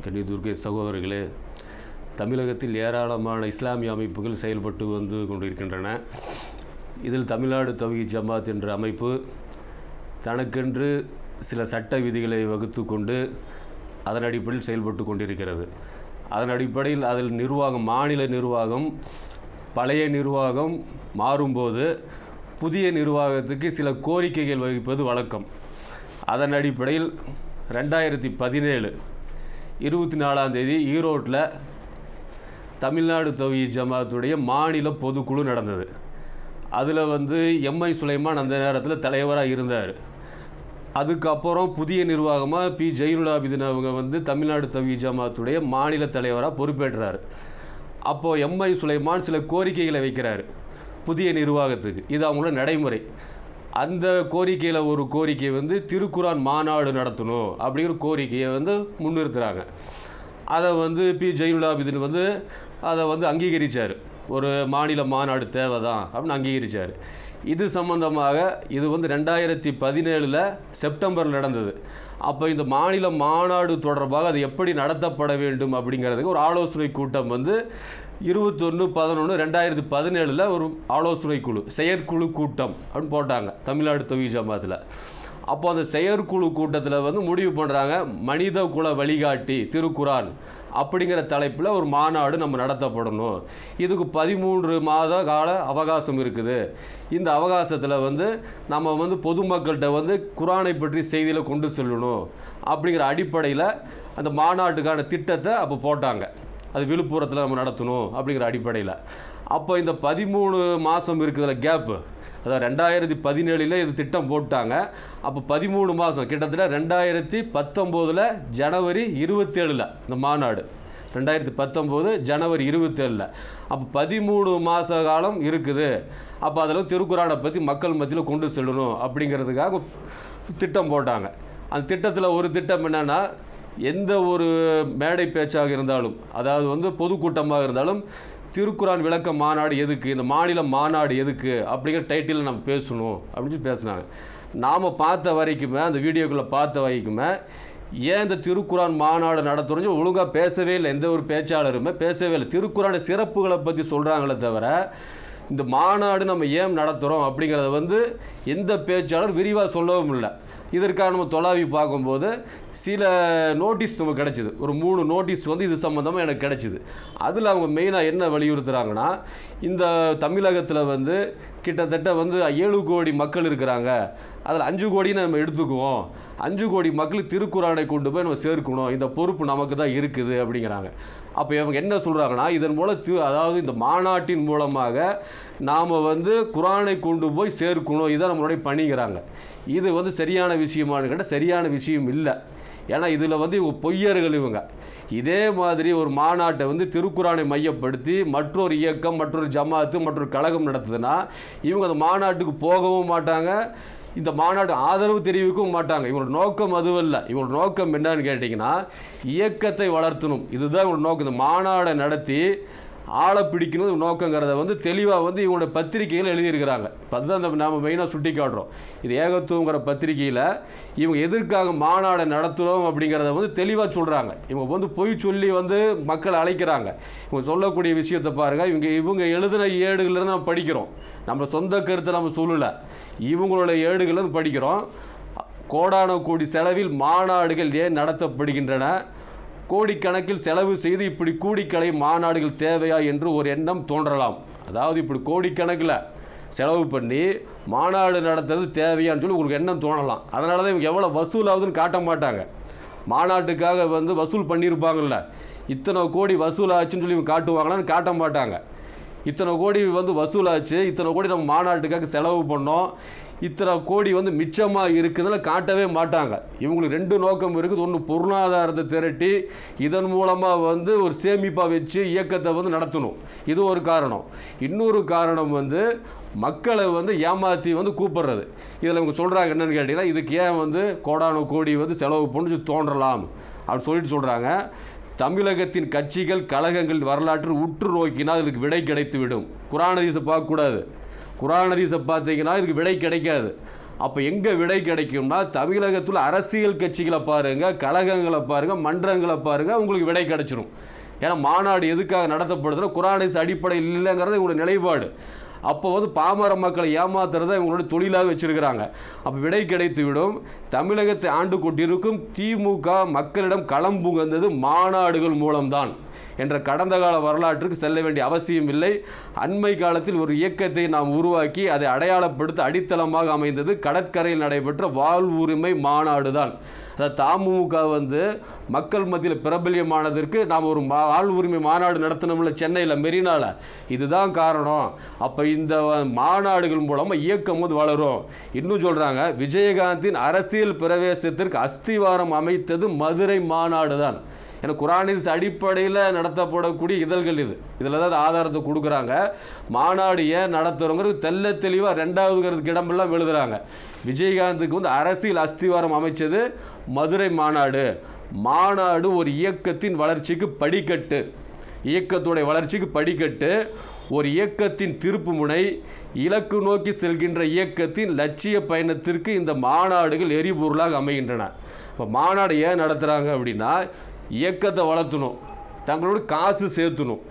கன்னிதுர்க்கை சகோதரர்களே, தமிழகத்தில் ஏராளமான இஸ்லாமிய அமைப்புகள் செயல்பட்டு வந்து கொண்டிருக்கின்றன. இதில் தமிழ்நாடு தௌஹீத் ஜமாத் என்ற அமைப்பு தனக்கென்று சில சட்ட விதிகளை வகுத்து கொண்டு அதன் அடிப்படையில் செயல்பட்டு கொண்டிருக்கிறது. அதன் அடிப்படையில் அதில் மாநில நிர்வாகம் பழைய நிர்வாகம் மாறும்போது புதிய நிர்வாகத்துக்கு சில கோரிக்கைகள் வைப்பது வழக்கம். அதன் அடிப்படையில் 2017 24 ஈரோட்டில் தமிழ்நாடு தௌஹீத் ஜமாத்துடைய மாநில பொதுக்குழு நடந்தது. அதில் எம்ஐ சுலைமான் அந்த நேரத்தில் தலைவராக இருந்தார். அதுக்கப்புறம் புதிய நிர்வாகமாக பி ஜெயினுல் ஆபிதீன் அவங்க தமிழ்நாடு தௌஹீத் ஜமாத்துடைய மாநில தலைவராக பொறுப்பேற்றார். அப்போது எம்ஐ சுலைமான் சில கோரிக்கைகளை வைக்கிறார் புதிய நிர்வாகத்துக்கு. இது அவங்களோட நடைமுறை. அந்த கோரிக்கையில் ஒரு கோரிக்கை திருக்குரான் மாநாடு நடத்தணும் அப்படிங்கிற கோரிக்கையை முன்னிறுத்துகிறாங்க. அதை பி ஜெயினுல் ஆபிதீன் அதை அங்கீகரித்தார். ஒரு மாநில மாநாடு தேவை தான் அப்படின்னு அங்கீகரித்தார். இது சம்பந்தமாக இது 2017 செப்டம்பரில் நடந்தது. அப்போ இந்த மாநில மாநாடு தொடர்பாக அது எப்படி நடத்தப்பட வேண்டும் அப்படிங்கிறதுக்கு ஒரு ஆலோசனை கூட்டம் 21/11/2017 ஒரு ஆலோசனை குழு செயற்குழு கூட்டம் அப்படின்னு போட்டாங்க தமிழ்நாடு தௌஹீத் ஜமாத்தில். அப்போ அந்த செயற்குழு கூட்டத்தில் முடிவு பண்ணுறாங்க, மனித குல வழிகாட்டி திருக்குரான் அப்படிங்கிற தலைப்பில் ஒரு மாநாடு நம்ம நடத்தப்படணும். இதுக்கு 13 மாத கால அவகாசம் இருக்குது. இந்த அவகாசத்தில் நம்ம பொதுமக்கள்கிட்ட குரானை பற்றி செய்தியில் கொண்டு செல்லணும் அப்படிங்கிற அடிப்படையில் அந்த மாநாட்டுக்கான திட்டத்தை அப்போ போட்டாங்க. அது விழுப்புரத்தில் நம்ம நடத்தணும் அப்படிங்கிற அடிப்படையில். அப்போ இந்த 13 மாதம் இருக்குதுல கேப்பு, அதாவது 2017 இது திட்டம் போட்டாங்க. அப்போ 13 மாதம் கிட்டத்தட்ட 2019 ஜனவரி 27 இந்த மாநாடு 2019 ஜனவரி 27. அப்போ 13 மாத காலம் இருக்குது. அப்போ அதில் திருக்குரானை பற்றி மக்கள் மத்தியில் கொண்டு செல்லணும் அப்படிங்கிறதுக்காக திட்டம் போட்டாங்க. அந்த திட்டத்தில் ஒரு திட்டம் என்னென்னா, எந்த ஒரு மேடை பேச்சாக இருந்தாலும், அதாவது பொதுக்கூட்டமாக இருந்தாலும், திருக்குரான் விளக்க மாநாடு எதுக்கு, இந்த மாநில மாநாடு எதுக்கு அப்படிங்கிற டைட்டில் நம்ம பேசணும் அப்படின்னு சொல்லி பேசினாங்க. நாம் பார்த்த வரைக்குமே, அந்த வீடியோக்குள்ளே பார்த்த வரைக்குமே, ஏன் இந்த திருக்குரான் மாநாடு நடத்துகிறோம் ஒழுங்காக பேசவே இல்லை. எந்த ஒரு பேச்சாளருமே பேசவே இல்லை. திருக்குரான சிறப்புகளை பற்றி சொல்கிறாங்களே தவிர இந்த மாநாடு நம்ம ஏன் நடத்துகிறோம் அப்படிங்கிறத எந்த பேச்சாளர் விரிவாக சொல்லவும் இல்லை. இதற்காக நம்ம தொலாவி பார்க்கும்போது சில நோட்டீஸ் நமக்கு கிடச்சிது. ஒரு 3 நோட்டீஸ் இது சம்மந்தமாக எனக்கு கிடச்சிது. அதில் அவங்க மெயினாக என்ன வலியுறுத்துகிறாங்கன்னா, இந்த தமிழகத்தில் கிட்டத்தட்ட 7 கோடி மக்கள் இருக்கிறாங்க. அதில் 5 கோடின்னு நம்ம எடுத்துக்குவோம். 5 கோடி மக்கள் திருக்குரானை கொண்டு போய் நம்ம சேர்க்கணும், இந்த பொறுப்பு நமக்கு தான் இருக்குது அப்படிங்கிறாங்க. அப்போ இவங்க என்ன சொல்கிறாங்கன்னா, இதன் மூலம் அதாவது இந்த மாநாட்டின் மூலமாக நாம் குரானை கொண்டு போய் சேர்க்கணும், இதான் நம்மளுடைய பணிங்கிறாங்க. இது சரியான விஷயமானு கேட்டால் சரியான விஷயம் இல்லை. ஏன்னா இதில் இவங்க பொய்யர்கள். இவங்க இதே மாதிரி ஒரு மாநாட்டை திருக்குரானை மையப்படுத்தி மற்றொரு இயக்கம், மற்றொரு ஜமாத்து, மற்றொரு கழகம் நடத்துதுன்னா இவங்க அந்த மாநாட்டுக்கு போகவும் மாட்டாங்க, இந்த மாநாடு ஆதரவு தெரிவிக்கவும் மாட்டாங்க. இவங்களோட நோக்கம் அதுவல்ல. இவங்களோட நோக்கம் என்னன்னு கேட்டிங்கன்னா, இயக்கத்தை வளர்த்தணும். இதுதான் இவங்களோட நோக்கம். இந்த மாநாடை நடத்தி ஆளை பிடிக்கணும் நோக்கங்கிறத தெளிவாக இவங்களோட பத்திரிகைகள் எழுதியிருக்கிறாங்க. அதுதான் நாம் மெயினாக சுட்டி காட்டுறோம். இது ஏகத்துவங்கிற பத்திரிகையில் இவங்க எதற்காக மாநாடை நடத்துகிறோம் அப்படிங்கிறத தெளிவாக சொல்கிறாங்க. இவங்க பொய் சொல்லி மக்களை அழைக்கிறாங்க. இவங்க சொல்லக்கூடிய விஷயத்தை பாருங்கள். இவங்க எழுதின ஏடுகள்லேருந்து நம்ம படிக்கிறோம். நம்ம சொந்த கருத்தை நம்ம சொல்லலை, இவங்களோட ஏடுகள்லேருந்து படிக்கிறோம். கோடான கோடி செலவில் மாநாடுகள் ஏன் நடத்தப்படுகின்றன, கோடிக்கணக்கில் செலவு செய்து இப்படி கூடிக்கலை மாநாடுகள் தேவையா என்று ஒரு எண்ணம் தோன்றலாம். அதாவது இப்படி கோடிக்கணக்கில் செலவு பண்ணி மாநாடு நடத்துறது தேவையான்னு சொல்லி உங்களுக்கு எண்ணம் தோணலாம். அதனால தான் இவங்க எவ்வளோ வசூல் ஆகுதுன்னு காட்ட மாட்டாங்க. மாநாட்டுக்காக வசூல் பண்ணியிருப்பாங்கள்ல, இத்தனை கோடி வசூல் ஆச்சுன்னு சொல்லி இவங்க காட்டுவாங்களான்னு காட்ட மாட்டாங்க. இத்தனை கோடி வசூலாச்சு, இத்தனை கோடி நம்ம மாநாட்டுக்காக செலவு பண்ணோம், இத்தனை கோடி மிச்சமாக இருக்குதுன்னு காட்டவே மாட்டாங்க. இவங்களுக்கு 2 நோக்கம் இருக்குது. ஒன்று, பொருளாதாரத்தை திரட்டி இதன் மூலமாக ஒரு சேமிப்பாக வச்சு இயக்கத்தை நடத்தணும். இது ஒரு காரணம். இன்னொரு காரணம் மக்களை ஏமாற்றி கூப்பிடுறது. இதில் இவங்க சொல்கிறாங்க என்னென்னு கேட்டிங்கன்னா, இதுக்கு ஏன் கோடான கோடி செலவு பண்ணி தோன்றலாம் அப்படின்னு சொல்லிட்டு சொல்கிறாங்க. தமிழகத்தின் கட்சிகள் கழகங்கள் வரலாற்று உற்று நோக்கினால் இதுக்கு விடை கிடைத்து விடும். குர்ஆன் ஹதீஸை பார்க்கக்கூடாது. குர்ஆன் ஹதீஸை பார்த்தீங்கன்னா இதுக்கு விடை கிடைக்காது. அப்போ எங்கே விடை கிடைக்கும்னா தமிழகத்தில் அரசியல் கட்சிகளை பாருங்கள், கழகங்களை பாருங்கள், மன்றங்களை பாருங்கள், உங்களுக்கு விடை கிடைச்சிரும். ஏன்னா மாநாடு எதுக்காக நடத்தப்படுதுன்னா குர்ஆன் அடிப்படையில் இல்லைங்கிறது உங்களுடைய நிலைப்பாடு. அப்போ வந்து பாமர மக்களை ஏமாத்துறதை இவங்களோட தொழிலாக வச்சிருக்கிறாங்க. அப்போ விடை கிடைத்து விடும். தமிழகத்தை ஆண்டு கொண்டிருக்கும் திமுக மக்களிடம் களம் புகுந்தது மாநாடுகள் மூலம்தான் என்ற கடந்த கால வரலாற்றுக்கு செல்ல வேண்டிய அவசியம் இல்லை. அண்மை காலத்தில் ஒரு இயக்கத்தை நாம் உருவாக்கி அதை அடையாளப்படுத்த அடித்தளமாக அமைந்தது கடற்கரையில் நடைபெற்ற வாழ்வுரிமை மாநாடு தான். அதாவது தமுக வந்து மக்கள் மத்தியில் பிரபல்யமானதற்கு நாம் ஒரு வாழ்வுரிமை மாநாடு நடத்தணும்ல சென்னையில் மெரினாவில். இதுதான் காரணம். அப்போ இந்த மாநாடுகள் மூலமாக இயக்கம் வந்து வளரும். இன்னும் சொல்கிறாங்க, விஜயகாந்தின் அரசியல் பிரவேசத்திற்கு அஸ்திவாரம் அமைத்தது மதுரை மாநாடு தான். ஏன்னா குர்ஆன் அடிப்படையில் நடத்தப்படக்கூடிய இதழ்கள் இதில் தான் ஆதாரத்தை கொடுக்குறாங்க. மாநாடு ஏன் நடத்துகிறோங்கிறது தெல்ல தெளிவாக 2வது இடமெல்லாம் எழுதுகிறாங்க. விஜயகாந்துக்கு வந்து அரசியல் அஸ்திவாரம் அமைச்சது மதுரை மாநாடு. மாநாடு ஒரு இயக்கத்தின் வளர்ச்சிக்கு படிக்கட்டு, இயக்கத்துடைய வளர்ச்சிக்கு படிக்கட்டு. ஒரு இயக்கத்தின் திருப்பு முனை, இலக்கு நோக்கி செல்கின்ற இயக்கத்தின் லட்சிய பயணத்திற்கு இந்த மாநாடுகள் எரிபொருளாக அமைகின்றன. இப்போ மாநாடு ஏன் நடத்துகிறாங்க அப்படின்னா இயக்கத்தை வளர்த்தணும், தங்களோட காசு சேர்த்தணும்.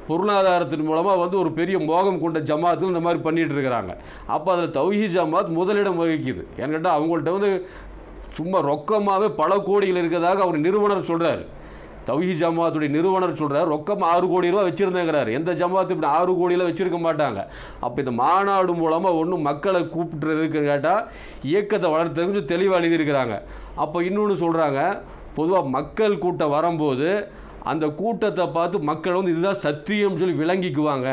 பொருளாதாரத்தின் மூலமாக வந்து ஒரு பெரிய மோகம் கொண்ட ஜமாத்து இந்த மாதிரி பண்ணிகிட்டு இருக்கிறாங்க. அப்போ அதில் தௌஹீத் ஜமாத் முதலிடம் வகிக்குது. ஏன்னு கேட்டால் அவங்கள்ட்ட வந்து சும்மா ரொக்கமாகவே பல கோடிகள் இருக்கிறதாக அவர் நிறுவனர் சொல்கிறார். தௌஹீத் ஜமாத்துடைய நிறுவனர் சொல்கிறார், ரொக்கம் 6 கோடி ரூபா வச்சுருந்தேங்கிறார். எந்த ஜமாத்து இப்படி 6 கோடியில் வச்சுருக்க மாட்டாங்க. அப்போ இந்த மாநாடு மூலமாக ஒன்றும் மக்களை கூப்பிட்டுறதுக்கு கேட்டால் இயக்கத்தை வளர்த்துறதுக்கு கொஞ்சம் தெளிவாக எழுதியிருக்கிறாங்க. அப்போ இன்னொன்று சொல்கிறாங்க, பொதுவாக மக்கள் கூட்டம் வரும்போது அந்த கூட்டத்தை பார்த்து மக்கள் வந்து இதுதான் சத்தியம் சொல்லி விளங்கிக்குவாங்க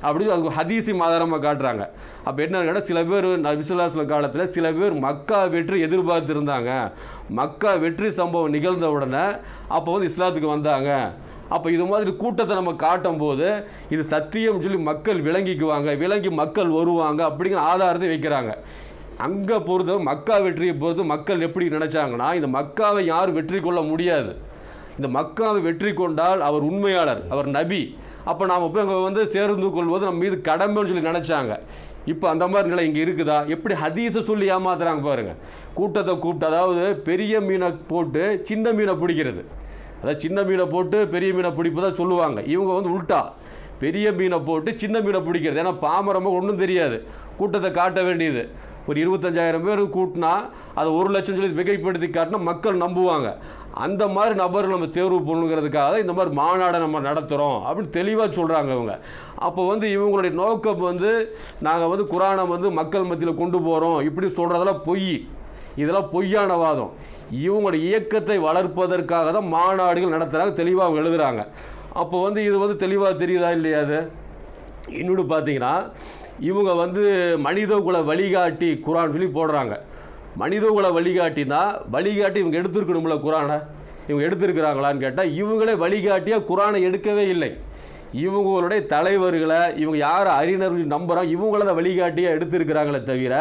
அப்படின்னு அதுக்கு ஹதீஸும் ஆதாரமாக காட்டுறாங்க. அப்போ என்ன கேட்டால் சில பேர் நபி ஸல்லல்லாஹு அலைஹி வஸல்லம் காலத்தில் சில பேர் மக்கா வெற்றி எதிர்பார்த்துருந்தாங்க. மக்கா வெற்றி சம்பவம் நிகழ்ந்த உடனே அப்போ வந்து இஸ்லாத்துக்கு வந்தாங்க. அப்போ இது மாதிரி கூட்டத்தை நம்ம காட்டும் போது இது சத்தியம் சொல்லி மக்கள் விளங்கிக்குவாங்க, விளங்கி மக்கள் வருவாங்க அப்படிங்கிற ஆதாரத்தை வைக்கிறாங்க. அங்கே பொறுத்தவரை மக்கா வெற்றியை பொறுத்து மக்கள் எப்படி நினச்சாங்கன்னா இந்த மக்காவை யாரும் வெற்றி கொள்ள முடியாது, இந்த மக்காவை வெற்றி கொண்டால் அவர் உண்மையாளர், அவர் நபி, அப்போ நாம் போய் அங்கே வந்து சேர்ந்து கொள்வது நம்ம மீது கடமைன்னு சொல்லி நினச்சாங்க. இப்போ அந்த மாதிரி நிலை இங்கே இருக்குதா? எப்படி ஹதீஸை சொல்லி ஏமாத்துறாங்க பாருங்கள். கூட்டத்தை கூப்பிட்டு, அதாவது பெரிய மீனை போட்டு சின்ன மீனை பிடிக்கிறது, அதாவது சின்ன மீனை போட்டு பெரிய மீனை பிடிப்பதான் சொல்லுவாங்க. இவங்க வந்து உல்ட்டா பெரிய மீனை போட்டு சின்ன மீனை பிடிக்கிறது. ஏன்னா பாமரமாக ஒன்றும் தெரியாது, கூட்டத்தை காட்ட வேண்டியது. ஒரு 25,000 பேர் கூட்டினா அதை 1 லட்சம் சொல்லி மிகைப்படுத்தி காட்டினா மக்கள் நம்புவாங்க. அந்த மாதிரி நபர்கள் நம்ம தேர்வு பண்ணுங்கிறதுக்காக இந்த மாதிரி மாநாடை நம்ம நடத்துகிறோம் அப்படின்னு தெளிவாக சொல்கிறாங்க இவங்க. அப்போ வந்து இவங்களுடைய நோக்கம் வந்து நாங்கள் வந்து குர்ஆனை வந்து மக்கள் மத்தியில் கொண்டு போகிறோம் இப்படி சொல்கிறதெல்லாம் பொய், இதெல்லாம் பொய்யான வாதம். இவங்களுடைய இயக்கத்தை வளர்ப்பதற்காக தான் மாநாடுகள் நடத்துகிறாங்க, தெளிவாக அவங்க எழுதுகிறாங்க. அப்போ வந்து இது வந்து தெளிவாக தெரியுதா இல்லையா? அது இன்னொன்று பார்த்தீங்கன்னா இவங்க வந்து மனிதகுல வழிகாட்டி குர்ஆன் சொல்லி போடுறாங்க. மனிதகுல வழிகாட்டினா வழிகாட்டி இவங்க எடுத்துருக்கணும்ல குர்ஆனை, இவங்க எடுத்துருக்கிறாங்களான்னு கேட்டால் இவங்களே வழிகாட்டியாக குர்ஆனை எடுக்கவே இல்லை. இவங்களுடைய தலைவர்களை இவங்க யார் அறிஞர்கள் நம்புகிறாங்க இவங்கள தான் வழிகாட்டியாக எடுத்துருக்கிறாங்களே தவிர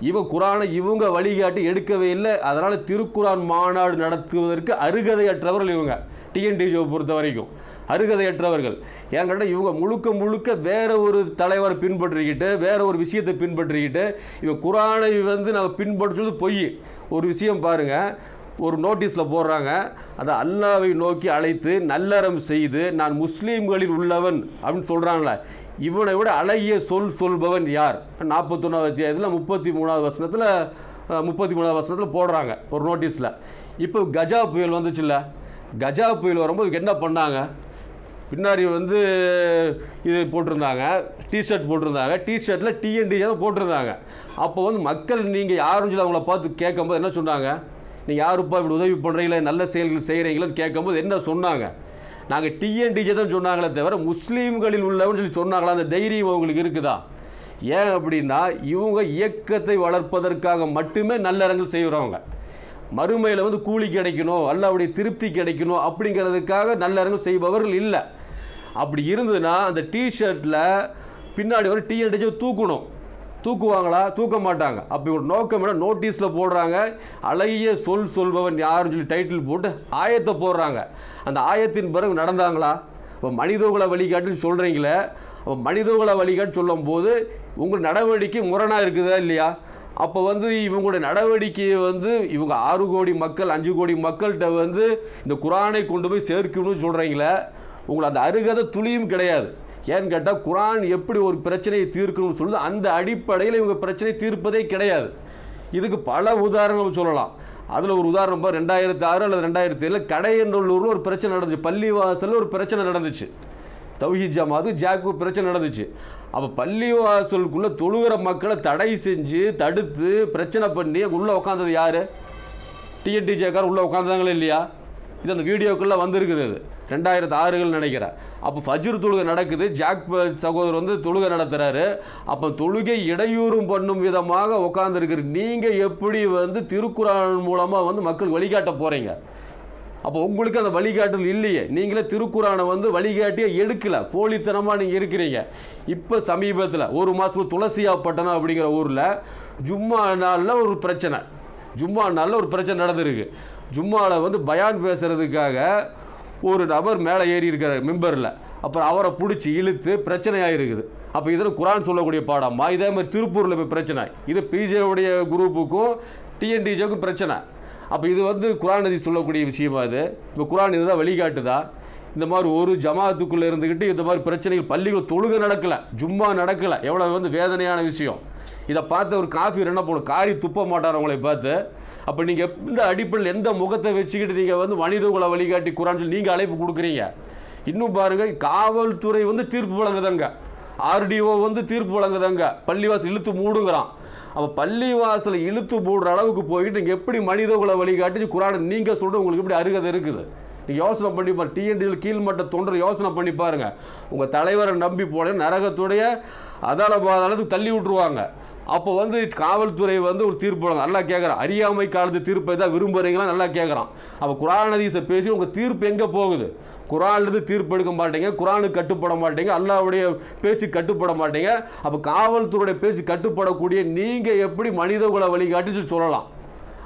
இவங்க குர்ஆனை இவங்க வழிகாட்டி எடுக்கவே இல்லை. அதனால் திருக்குர்ஆன் மாநாடு நடத்துவதற்கு அருகதையற்றவர்கள் இவங்க. டிஎன்டிஜியை பொறுத்த வரைக்கும் அருகதையற்றவர்கள். ஏன் கேட்டால் இவங்க முழுக்க முழுக்க வேற ஒரு தலைவரை பின்பற்றிக்கிட்டு வேற ஒரு விஷயத்தை பின்பற்றிக்கிட்டு இவங்க குர்ஆனை வந்து நம்ம பின்பற்றுறது பொய். ஒரு விஷயம் பாருங்கள், ஒரு நோட்டீஸில் போடுறாங்க, அதை அல்லாஹ்வை நோக்கி அழைத்து நல்லறம் செய்து நான் முஸ்லீம்களில் உள்ளவன் அப்படின்னு சொல்கிறாங்களே, இவனை விட அழகிய சொல்பவன் யார்? 41வது அத்தியாயத்தில் 33வது வசனத்தில் 33வது வசனத்தில் போடுறாங்க ஒரு நோட்டீஸில். இப்போ கஜா புயல் வந்துச்சுல்ல, கஜா புயல் வரும்போது என்ன பண்ணாங்க, பின்னாடி வந்து இது போட்டிருந்தாங்க, டிஷர்ட் போட்டிருந்தாங்க, டிஷர்ட்டில் டிஎன்டி தான் போட்டிருந்தாங்க. அப்போ வந்து மக்கள் நீங்கள் யாருன்னு சொல்லி அவங்கள பார்த்து கேட்கும்போது என்ன சொன்னாங்க, நீங்கள் யாருப்பா இப்படி உதவி பண்ணுறீங்களே நல்ல செயல்கள் செய்கிறீங்களான்னு கேட்கும்போது என்ன சொன்னாங்க, நாங்கள் டிஎன்டிஜே தான் சொன்னாங்களே தவிர முஸ்லீம்களில் உள்ளவன்னு சொல்லி சொன்னாங்களா? அந்த தைரியம் அவங்களுக்கு இருக்குதா? ஏன் அப்படின்னா இவங்க இயக்கத்தை வளர்ப்பதற்காக மட்டுமே நல்லறங்கள் செய்கிறவங்க. மறுமையில் வந்து கூலி கிடைக்கணும், அல்லாஹ்வுடைய திருப்தி கிடைக்கணும் அப்படிங்கிறதுக்காக நல்லறங்கள் செய்பவர்கள் இல்லை. அப்படி இருந்ததுன்னா அந்த டிஷர்ட்டில் பின்னாடி ஒரு டிஎன்டிஜே தூக்கணும், தூக்குவாங்களா? தூக்க மாட்டாங்க. அப்படி ஒரு நோக்கம் என்ன, நோட்டீஸில் போடுறாங்க அழகிய சொல்பவன் யாருன்னு சொல்லி டைட்டில் போட்டு ஆயத்தை போடுறாங்க. அந்த ஆயத்தின் பிறகு நடந்தாங்களா? இப்போ மனிதகுல வழிகாட்டுன்னு சொல்கிறீங்களே, அப்போ மனிதகுல வழிகாட்டு சொல்லும் போது உங்கள் நடவடிக்கை முரணாக இருக்குதா இல்லையா? அப்போ வந்து இவங்களுடைய நடவடிக்கையை வந்து இவங்க 6 கோடி மக்கள் 5 கோடி மக்கள்கிட்ட வந்து இந்த குரானை கொண்டு போய் சேர்க்கணும்னு சொல்கிறீங்களே, உங்களை அந்த அருகதை துளியும் கிடையாது. ஏன்னு கேட்டால் குரான் எப்படி ஒரு பிரச்சனையை தீர்க்கணும்னு சொல்லுது, அந்த அடிப்படையில் இவங்க பிரச்சனை தீர்ப்பதே கிடையாது. இதுக்கு பல உதாரணங்கள் சொல்லலாம். அதில் ஒரு உதாரணம் 2006 அல்லது 2007 கடையநல்லூரில் ஒரு பிரச்சனை நடந்துச்சு. பள்ளிவாசலில் ஒரு பிரச்சனை நடந்துச்சு. தௌஹீத் ஜமாத்து ஜாக்கு பிரச்சனை நடந்துச்சு. அப்போ பள்ளிவாசலுக்குள்ளே தொழுகிற மக்களை தடை செஞ்சு தடுத்து பிரச்சனை பண்ணி உள்ளே உட்காந்தது யார்? டிஎன்டிஜேக்கார் உள்ளே உட்காந்தாங்களே இல்லையா? இது அந்த வீடியோக்குள்ளே வந்திருக்குது. அது 2006 நினைக்கிறேன். அப்போ ஃபஜ்ர் தொழுகை நடக்குது. ஜாக் சகோதரர் வந்து தொழுகை நடத்துகிறாரு. அப்போ தொழுகை இடையூறும் பண்ணும் விதமாக உட்காந்துருக்குற நீங்கள் எப்படி வந்து திருக்குரான் மூலமாக வந்து மக்கள் வழிகாட்ட போகிறீங்க? அப்போ உங்களுக்கு அந்த வழிகாட்டுதல் இல்லையே. நீங்களே திருக்குரானை வந்து வழிகாட்டியே எடுக்கலை, போலித்தனமாக நீங்கள் இருக்கிறீங்க. இப்போ சமீபத்தில் ஒரு மாதம் துளசியாப்பட்டணம் அப்படிங்கிற ஊரில் ஜும்மா நாளில் ஒரு பிரச்சனை நடந்திருக்கு. ஜும்மாவில் வந்து பயான் பேசுகிறதுக்காக ஒரு நபர் மேலே ஏறி இருக்கிறார் மிம்பரில். அப்புறம் அவரை பிடிச்சி இழுத்து பிரச்சனையாக இருக்குது. அப்போ இதில் குரான் சொல்லக்கூடிய பாடமா? இதே மாதிரி திருப்பூரில் போய் பிரச்சனை. இது பிஜேவுடைய குரூப்புக்கும் டிஎன்டிஜேக்கும் பிரச்சனை. அப்போ இது வந்து குரான் நதி சொல்லக்கூடிய விஷயமா? இது இப்போ குரான் இதுதான் வழிகாட்டுதா? இந்த மாதிரி ஒரு ஜமாத்துக்குள்ளே இருந்துக்கிட்டு இந்த மாதிரி பிரச்சனைகள், பள்ளிகள் தொழுகை நடக்கலை, ஜும்மா நடக்கலை, எவ்வளோ வந்து வேதனையான விஷயம். இதை பார்த்து ஒரு காஃபி என்ன போகணும், காரி துப்ப மாட்டார் அவங்களை பார்த்து. அப்போ நீங்கள் எந்த அடிப்படையில் எந்த முகத்தை வச்சுக்கிட்டு நீங்கள் வந்து மனிதகுல வழிகாட்டி குரான் சொல்லி நீங்கள் அழைப்பு கொடுக்குறீங்க? இன்னும் பாருங்கள், காவல்துறை வந்து தீர்ப்பு வழங்குதாங்க, ஆர்டிஓ வந்து தீர்ப்பு வழங்குதாங்க, பள்ளிவாசல் இழுத்து மூடுங்கிறான். அப்போ பள்ளிவாசலை இழுத்து மூடுற அளவுக்கு போயிட்டு நீங்கள் எப்படி மனிதகுல வழிகாட்டி குரானை நீங்கள் சொல்கிற உங்களுக்கு எப்படி அருகதை இருக்குது? நீங்கள் யோசனை பண்ணி பாருங்க. டிஎன்டியில் கீழ்மட்ட தொண்டர் யோசனை பண்ணி பாருங்கள். உங்கள் தலைவரை நம்பி போன நரகத்துடைய அதாலபாதாலத்துக்கு தள்ளி விட்டுருவாங்க. அப்போ வந்து காவல்துறை வந்து ஒரு தீர்ப்பு வழங்க நல்லா கேட்குறான். அறியாமை காலத்து தீர்ப்பை தான் விரும்புகிறீங்களா நல்லா கேட்குறான். அப்போ குரான் ஹதீஸை பேசி உங்கள் தீர்ப்பு எங்கே போகுது? குரான்லேருந்து தீர்ப்பு எடுக்க மாட்டீங்க, குரானுக்கு கட்டுப்பட மாட்டீங்க, அல்லாஹ்வுடைய பேச்சு கட்டுப்பட மாட்டீங்க. அப்போ காவல்துறையுடைய பேச்சு கட்டுப்படக்கூடிய நீங்கள் எப்படி மனிதகுல வழிகாட்டி சொல்லலாம்?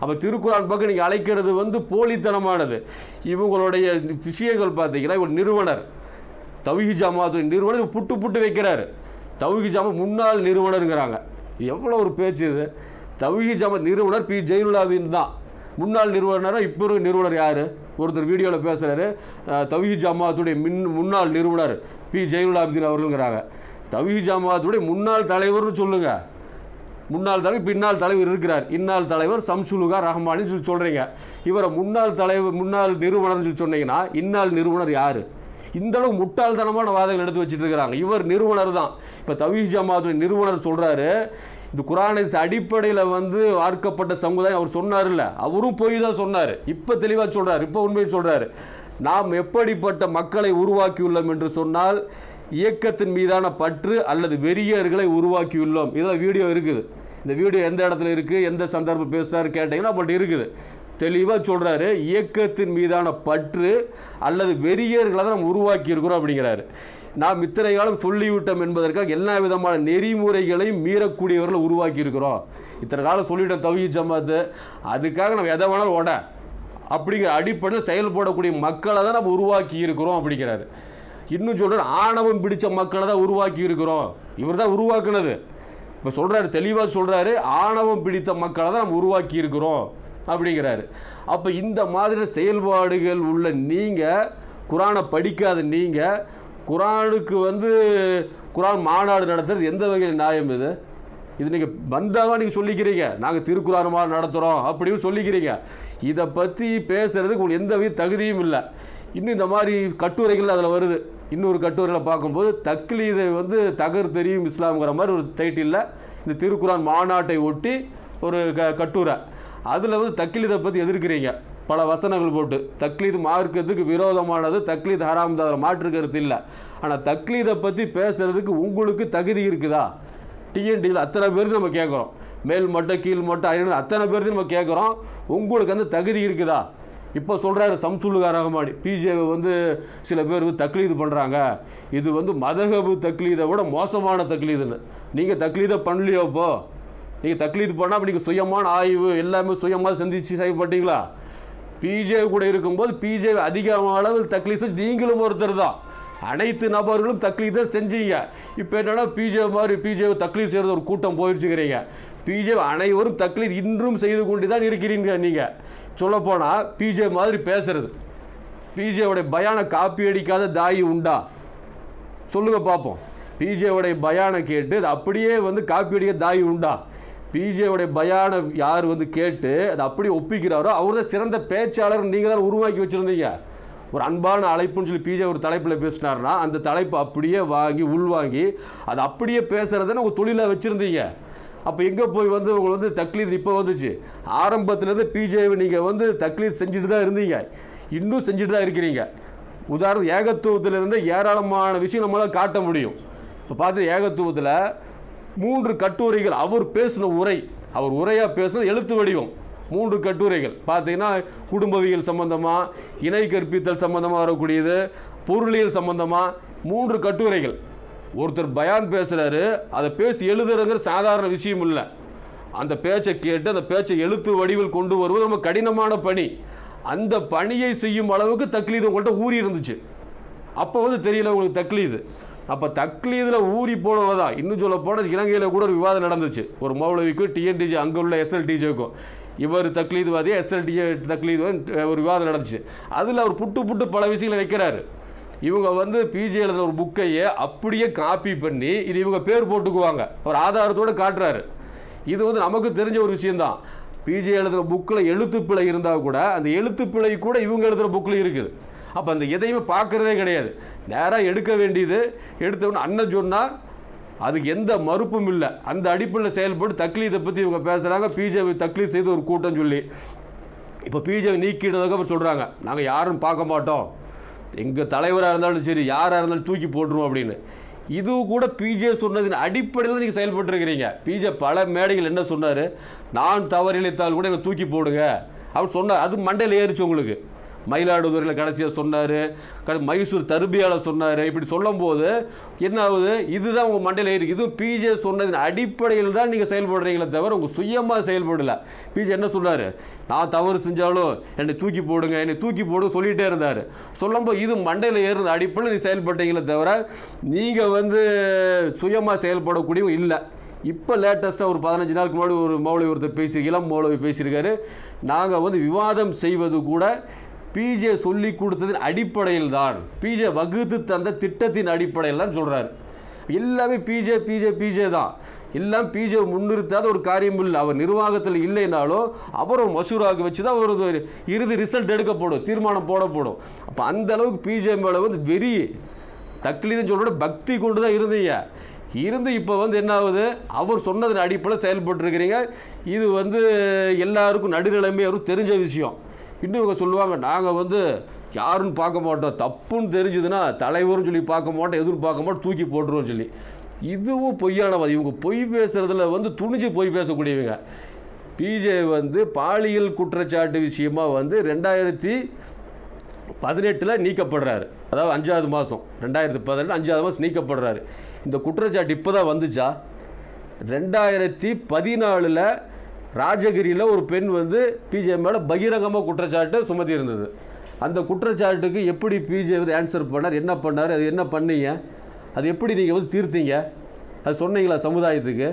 அப்போ திருக்குரான் பக்கம் நீங்கள் அழைக்கிறது வந்து போலித்தனமானது. இவங்களுடைய விஷயங்கள் பார்த்தீங்கன்னா, ஒரு நிறுவனர் தௌஹீத் ஜமாத்துடைய நிறுவனர் புட்டு வைக்கிறாரு. தௌஹீத் ஜமாத் முன்னாள் நிறுவனருங்கிறாங்க. எவ்வளோ ஒரு பேச்சு இது! தௌஹீத் ஜமாத் நிறுவனர் பி ஜெயினுலாபின் தான். முன்னாள் நிறுவனராக இப்போ ஒரு நிறுவனர் யார்? ஒருத்தர் வீடியோவில் பேசுகிறாரு, தௌஹீத் ஜமாத்துடைய முன்னாள் நிறுவனர் பி ஜெயினுலாபின் அவர்களுங்கிறாங்க. தௌஹீத் ஜமாத்துடைய முன்னாள் தலைவர்னு சொல்லுங்கள். முன்னாள் தலைவர், பின்னால் தலைவர் இருக்கிறார். இந்நாள் தலைவர் சம்சுலுகா ரஹ்மானின்னு சொல்லி சொல்கிறீங்க. இவரை முன்னாள் தலைவர், முன்னாள் நிறுவனர்னு சொல்லி சொன்னீங்கன்னா இந்நாள் நிறுவனர் யார்? இந்தளவு முட்டாள்தனமான வாதங்கள் எடுத்து வச்சுட்டு இருக்கிறாங்க. இவர் நிறுவனர் தான். இப்போ தௌஹீத் ஜமாத்துடைய நிறுவனர் சொல்கிறாரு, இந்த குரானை அடிப்படையில் வந்து வார்க்கப்பட்ட சமுதாயம் அவர் சொன்னார்ல, அவரும் போய் தான் சொன்னார். இப்போ தெளிவாக சொல்கிறார், இப்போ உண்மையை சொல்கிறாரு. நாம் எப்படிப்பட்ட மக்களை உருவாக்கியுள்ளோம் என்று சொன்னால், இயக்கத்தின் மீதான பற்று அல்லது வெறியர்களை உருவாக்கியுள்ளோம். இதில் வீடியோ இருக்குது. இந்த வீடியோ எந்த இடத்துல இருக்குது, எந்த சந்தர்ப்பம் பேசுகிறாரு கேட்டிங்கன்னா நம்மள்ட்ட இருக்குது. தெளிவாக சொல்கிறாரு, இயக்கத்தின் மீதான பற்று அல்லது வெறியர்களை தான் நம்ம உருவாக்கி இருக்கிறோம் அப்படிங்கிறாரு. நாம் இத்தனை காலம் சொல்லிவிட்டோம் என்பதற்காக எல்லா விதமான நெறிமுறைகளையும் மீறக்கூடியவர்களை உருவாக்கி இருக்கிறோம். இத்தனை காலம் சொல்லிவிட்டோம் தௌஹீத் ஜமாத்து, அதுக்காக நம்ம எதை வேணாலும் ஓட அப்படிங்கிற அடிப்படையில் செயல்படக்கூடிய மக்களை தான் நம்ம உருவாக்கி இருக்கிறோம் அப்படிங்கிறாரு. இன்னும் சொல்கிறார், ஆணவம் பிடித்த மக்களை தான் உருவாக்கி இருக்கிறோம். இவர் தான் உருவாக்குனது. இப்போ சொல்கிறாரு, தெளிவாக சொல்கிறாரு, ஆணவம் பிடித்த மக்களை தான் நம்ம உருவாக்கி இருக்கிறோம் அப்படிங்கிறாரு. அப்போ இந்த மாதிரி செயல்பாடுகள் உள்ள நீங்கள், குரானை படிக்காத நீங்கள், குரானுக்கு வந்து குரான் மாநாடு நடத்துறது எந்த வகையில் நியாயம்? இது நீங்கள் வந்தாவா நீங்கள் சொல்லிக்கிறீங்க, நாங்கள் திருக்குரான் மாநாடு நடத்துகிறோம் அப்படின்னு சொல்லிக்கிறீங்க. இதை பற்றி பேசுகிறதுக்கு உங்களுக்கு எந்த வகை தகுதியும் இல்லை. இன்னும் இந்த மாதிரி கட்டுரைகள் அதில் வருது. இன்னொரு கட்டுரையில் பார்க்கும்போது தக்லீதை வந்து தகர் தெரியும் இஸ்லாம்ங்கிற மாதிரி ஒரு டைட்டிலில் இந்த திருக்குரான் மாநாட்டை ஒட்டி ஒரு கட்டுரை. அதில் வந்து தக்லீதை பற்றி எதிர்க்கிறீங்க, பல வசனங்கள் போட்டு. தக்லீது மார்க்கத்துக்கு விரோதமானது, தக்லீத் ஹராம் தான், அதில் மாற்று கருத்து இல்லை. ஆனால் தக்லீதை பற்றி பேசுகிறதுக்கு உங்களுக்கு தகுதி இருக்குதா? டிஎன்டியில் அத்தனை பேருக்கு நம்ம கேட்குறோம், மேல் மட்டம் கீழ் மட்டம் ஐநூறு அத்தனை பேருக்கு நம்ம கேட்குறோம், உங்களுக்கு அந்த தகுதி இருக்குதா? இப்போ சொல்கிறாரு சம்சுலுகா ரஹ்மானி, பிஜேவை வந்து சில பேர் தக்லீது பண்ணுறாங்க, இது வந்து மதகபு தக்லீதை விட மோசமான தக்லீதுன்னு. நீங்கள் தக்லீதை பண்ணலையோ? இப்போ நீங்கள் தக்லீது பண்ணால் அப்போ நீங்கள் சுயமான ஆய்வு எல்லாமே சுயமாக சந்தித்து செயல்பட்டீங்களா? பிஜே கூட இருக்கும்போது பிஜே அதிகமான அளவில் தக்லீஸ் நீங்களும் ஒருத்தர் தான். அனைத்து நபர்களும் தக்லீதை செஞ்சீங்க. இப்போ என்னென்னா பிஜே மாதிரி பிஜே தக்லீஸ் செய்கிறது ஒரு கூட்டம் போயிடுச்சுக்கிறீங்க. பிஜே அனைவரும் தக்லீத் இன்றும் செய்து கொண்டு தான் இருக்கிறீங்க. நீங்கள் சொல்லப்போனால் பிஜே மாதிரி பேசுறது, பிஜேவுடைய பயான காப்பி அடிக்காத தாயி உண்டா சொல்லுங்க பார்ப்போம். பிஜேவுடைய பயானை கேட்டு அது அப்படியே வந்து காப்பி அடிக்க தாயி உண்டா? பிஜேவுடைய பயானை யார் வந்து கேட்டு அதை அப்படியே ஒப்பிக்கிறாரோ அவர் தான் சிறந்த பேச்சாளர். நீங்கள் தான் உருவாக்கி வச்சுருந்தீங்க. ஒரு அன்பான அழைப்புன்னு சொல்லி பிஜே ஒரு தலைப்பில் பேசினார்னா அந்த தலைப்பு அப்படியே வாங்கி உள்வாங்கி அதை அப்படியே பேசுகிறதுன்னு உங்கள் தொழிலாக வச்சுருந்தீங்க. அப்போ எங்கே போய் வந்து உங்களுக்கு வந்து தக்லீத் இப்போ வந்துச்சு? ஆரம்பத்துலேருந்து பிஜேவை நீங்கள் வந்து தக்லீத் செஞ்சுட்டு தான் இருந்தீங்க, இன்னும் செஞ்சுட்டு தான் இருக்கிறீங்க. உதாரணம் ஏகத்துவத்திலிருந்து ஏராளமான விஷயம் நம்மளால் காட்ட முடியும். இப்போ பார்த்து ஏகத்துவத்தில் 3 கட்டுரைகள் அவர் பேசின உரை, அவர் உரையாக பேசினது எழுத்து வடிவம் 3 கட்டுரைகள் பார்த்தீங்கன்னா குடும்பவியல் சம்பந்தமாக, இணை கற்பித்தல் சம்பந்தமாக வரக்கூடியது, பொருளியல் சம்பந்தமாக 3 கட்டுரைகள். ஒருத்தர் பயான் பேசுகிறாரு, அதை பேசி எழுதுறதுங்கிற சாதாரண விஷயம் இல்லை. அந்த பேச்சை கேட்டு அந்த பேச்சை எழுத்து வடிவில் கொண்டு வருவது ரொம்ப கடினமான பணி. அந்த பணியை செய்யும் அளவுக்கு தக்லீது உங்கள்கிட்ட ஊறி இருந்துச்சு. அப்போ வந்து தெரியல உங்களுக்கு தக்லீது. அப்போ தக்லீதில் ஊறி போனவதான். இன்னும் சொல்ல போனால் இலங்கையில் கூட ஒரு விவாதம் நடந்துச்சு. ஒரு மௌலவிக்கும் டிஎன்டிஜே அங்கே உள்ள எஸ்எல்டிஜேக்கும் இவர் தக்லீதுவாதி எஸ்எல்டிஜே தக்லீதுவாதி ஒரு விவாதம் நடந்துச்சு. அதில் அவர் புட்டு பல விஷயங்களை வைக்கிறாரு. இவங்க வந்து பிஜே எழுதுன ஒரு புக்கையே அப்படியே காப்பி பண்ணி இது இவங்க பேர் போட்டுக்குவாங்க. அவர் ஆதாரத்தோடு காட்டுறாரு. இது வந்து நமக்கு தெரிஞ்ச ஒரு விஷயந்தான். பிஜே எழுதுகிற புக்கில் எழுத்துப்பிழை இருந்தால் கூட அந்த எழுத்துப்பிழை கூட இவங்க எழுதுகிற புக்கில் இருக்குது. அப்போ அந்த எதையுமே பார்க்குறதே கிடையாது. நேராக எடுக்க வேண்டியது எடுத்தவொன்னு அண்ணன் சொன்னால் அதுக்கு எந்த மறுப்பும் இல்லை. அந்த அடிப்படையில் செயல்பட்டு தக்லீதை பற்றி இவங்க பேசுகிறாங்க. பிஜேபி தக்லீத் செய்து ஒரு கூட்டம் சொல்லி இப்போ பிஜேபி நீக்கிட்டதுக்கு அப்புறம் சொல்கிறாங்க நாங்கள் யாரும் பார்க்க மாட்டோம், எங்கள் தலைவராக இருந்தாலும் சரி யாராக இருந்தாலும் தூக்கி போட்டுருவோம் அப்படின்னு. இது கூட பிஜே சொன்னதின் அடிப்படையில் நீங்கள் செயல்பட்டுருக்கிறீங்க. பிஜே பல மேடைகள் என்ன சொன்னார்? நான் தவறிழைத்தால் கூட என்னை தூக்கி போடுங்க அப்படின்னு சொன்னார். அது மண்டையில் ஏறிச்சு உங்களுக்கு. மயிலாடுதுறையில் கடைசியாக சொன்னார், மைசூர் தர்பியாவில் சொன்னார். இப்படி சொல்லும்போது என்ன ஆகுது? இதுதான் உங்கள் மண்டையில் ஏறி. இதுவும் பிஜே சொன்னதின் அடிப்படையில் தான் நீங்கள் செயல்படுறீங்களே தவிர உங்கள் சுயமாக செயல்படலை. பிஜே என்ன சொன்னார்? நான் தவறு செஞ்சாலும் என்னை தூக்கி போடுங்க, என்னை தூக்கி போடுங்க சொல்லிகிட்டே இருந்தார். சொல்லும்போது இது மண்டையில் ஏறுற அடிப்படையில் நீ செயல்பட்டீங்களே தவிர நீங்கள் வந்து சுயமாக செயல்படக்கூடியவங்க இல்லை. இப்போ லேட்டஸ்ட்டாக ஒரு 15 நாளுக்கு முன்னாடி ஒரு மௌலவி ஒருத்தர் இளம் மௌலவி பேசியிருக்காரு. நாங்கள் வந்து விவாதம் செய்வது கூட பிஜே சொல்லி கொடுத்ததின் அடிப்படையில் தான், பிஜே வகுத்து தந்த திட்டத்தின் அடிப்படையில் தான் சொல்கிறார். எல்லாமே பிஜே தான். எல்லாம் பிஜே முன்னிறுத்தாத ஒரு காரியம் இல்லை. அவர் நிர்வாகத்தில் இல்லைனாலும் அவர் ஒரு மசூராக வச்சு தான் ஒரு இறுதி ரிசல்ட் எடுக்கப்படும், தீர்மானம் போடப்படும். அப்போ அந்த அளவுக்கு பிஜே மேலே வந்து வெறி தக்லீதுன்னு சொல்கிற பக்தி கொண்டு தான் இருந்து இப்போ வந்து என்ன ஆகுது? அவர் சொன்னதின் அடிப்படையில் செயல்பட்டுருக்கிறீங்க. இது வந்து எல்லாருக்கும் நடுநிலைமையாக தெரிஞ்ச விஷயம். இன்னும் இவங்க சொல்லுவாங்க நாங்கள் வந்து யாருன்னு பார்க்க மாட்டோம், தப்புன்னு தெரிஞ்சுதுன்னா தலைவர்னு சொல்லி பார்க்க மாட்டோம், எதுவும் பார்க்க மாட்டோம், தூக்கி போட்டுருவோம் சொல்லி. இதுவும் பொய்யானவாதி. இவங்க பொய் பேசுகிறதுல வந்து துணிஞ்சு பொய் பேசக்கூடியவங்க. பிஜே வந்து பாலியல் குற்றச்சாட்டு விஷயமாக வந்து 2018 நீக்கப்படுறாரு. அதாவது 5வது மாதம் 2018 5வது மாதம் நீக்கப்படுறாரு. இந்த குற்றச்சாட்டு இப்போ தான் வந்துச்சா? 2014 ராஜகிரியில் ஒரு பெண் வந்து பிஜே மேலே பகிரங்கமாக குற்றச்சாட்டு சுமத்தி இருந்தது. அந்த குற்றச்சாட்டுக்கு எப்படி பிஜே வந்து ஆன்சர் பண்ணார், என்ன பண்ணார், அது என்ன பண்ணீங்க, அது எப்படி நீங்கள் வந்து தீர்த்தீங்க, அது சொன்னீங்களா சமுதாயத்துக்கு?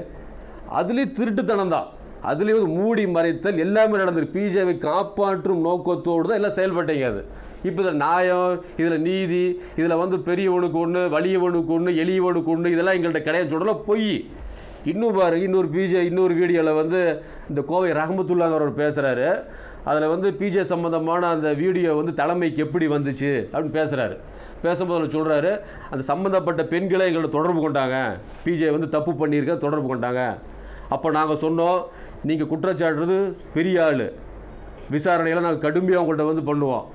அதுலேயும் திருட்டுத்தனம் தான், அதுலேயும் வந்து மூடி மறைத்தல் எல்லாமே நடந்தது. பிஜேவை காப்பாற்றும் நோக்கத்தோடு தான் எல்லாம் செயல்பட்டீங்க. அது இப்போ இதில் நியாயம், இதில் நீதி, இதில் வந்து பெரியவனுக்கு ஒன்று, வலியவனுக்கு ஒன்று, எளியவனுக்கு ஒன்று, இதெல்லாம் எங்கள்கிட்ட கிடையாது சொல்லலாம், பொய். இன்னும் பாருங்க, இன்னொரு வீடியோவில் வந்து இந்த கோவை ரஹமத்துல்லாங்கிறவர் பேசுகிறாரு. அதில் வந்து பிஜே சம்மந்தமான அந்த வீடியோ வந்து தலைமைக்கு எப்படி வந்துச்சு அப்படின்னு பேசுகிறாரு. பேசும்போது சொல்கிறாரு அந்த சம்மந்தப்பட்ட பெண்களை எங்கள்கிட்ட தொடர்பு கொண்டாங்க, பிஜே வந்து தப்பு பண்ணியிருக்க தொடர்பு கொண்டாங்க. அப்போ நாங்கள் சொன்னோம் நீங்கள் குற்றச்சாட்டுறது பெரிய ஆள், விசாரணையெல்லாம் நாங்கள் கடுமையாக உங்கள்கிட்ட வந்து பண்ணுவோம்.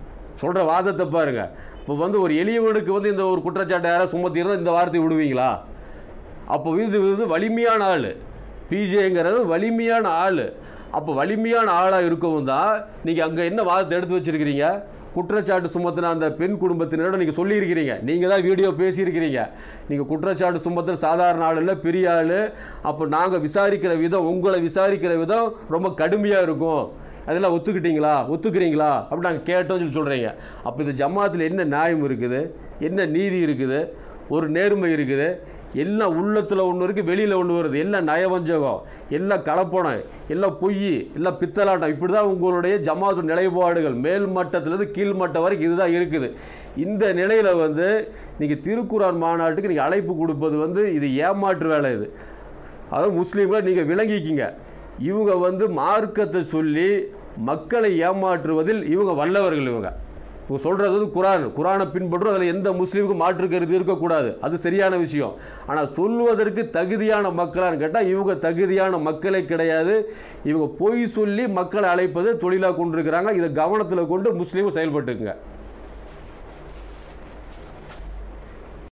சொல்கிற வாதத்தை பாருங்கள். இப்போ வந்து ஒரு எளியவனுக்கு வந்து இந்த ஒரு குற்றச்சாட்டை யாராவது சுமத்தி இருந்தால் இந்த வார்த்தையை விடுவீங்களா? அப்போ இது வலிமையான ஆள், பிஜேங்கிறது வலிமையான ஆள். அப்போ வலிமையான ஆளாக இருக்கவும் தான் நீங்கள் அங்கே என்ன வாதத்தை எடுத்து வச்சுருக்கிறீங்க? குற்றச்சாட்டு சுமத்தின அந்த பெண் குடும்பத்தினரோட நீங்கள் சொல்லியிருக்கிறீங்க, நீங்கள் தான் வீடியோ பேசியிருக்கிறீங்க, நீங்கள் குற்றச்சாட்டு சுமத்துற சாதாரண ஆள் இல்லை, பெரிய ஆள். அப்போ நாங்கள் விசாரிக்கிற விதம், உங்களை விசாரிக்கிற விதம் ரொம்ப கடுமையாக இருக்கும், அதெல்லாம் ஒத்துக்கிறீங்களா அப்படி நாங்கள் கேட்டோம்னு சொல்லி சொல்கிறீங்க. அப்போ இந்த ஜமாத்தில் என்ன நியாயம் இருக்குது, என்ன நீதி இருக்குது, ஒரு நேர்மை இருக்குது? எல்லாம் உள்ளத்தில் ஒன்று இருக்குது, வெளியில் ஒன்று வருது. எல்லாம் நயவஞ்சகம், எல்லாம் கலப்பணம், எல்லாம் பொய், எல்லாம் பித்தலாட்டம். இப்படி தான் உங்களுடைய ஜமாத்து நிலைப்பாடுகள் மேல் மட்டத்திலேருந்து கீழ் மட்டம் வரைக்கும் இதுதான் இருக்குது. இந்த நிலையில் வந்து நீங்கள் திருக்குரான் மாநாட்டுக்கு நீங்கள் அழைப்பு கொடுப்பது வந்து இது ஏமாற்று வேலை. இது அதாவது முஸ்லீம்களை நீங்கள் விளங்கிக்கிங்க. இவங்க வந்து மார்க்கத்தை சொல்லி மக்களை ஏமாற்றுவதில் இவங்க வல்லவர்கள். இவங்க சொல்கிறது வந்து குரானை பின்பற்றும், அதில் எந்த முஸ்லீமுக்கும் மாற்று கருத்து இருக்கக்கூடாது, அது சரியான விஷயம். ஆனால் சொல்வதற்கு தகுதியான மக்களான்னு கேட்டால் இவங்க தகுதியான மக்களே கிடையாது. இவங்க பொய் சொல்லி மக்களை அழைப்பது தொழிலாக கொண்டிருக்கிறாங்க. இதை கவனத்தில் கொண்டு முஸ்லீமும் செயல்பட்டுக்குங்க.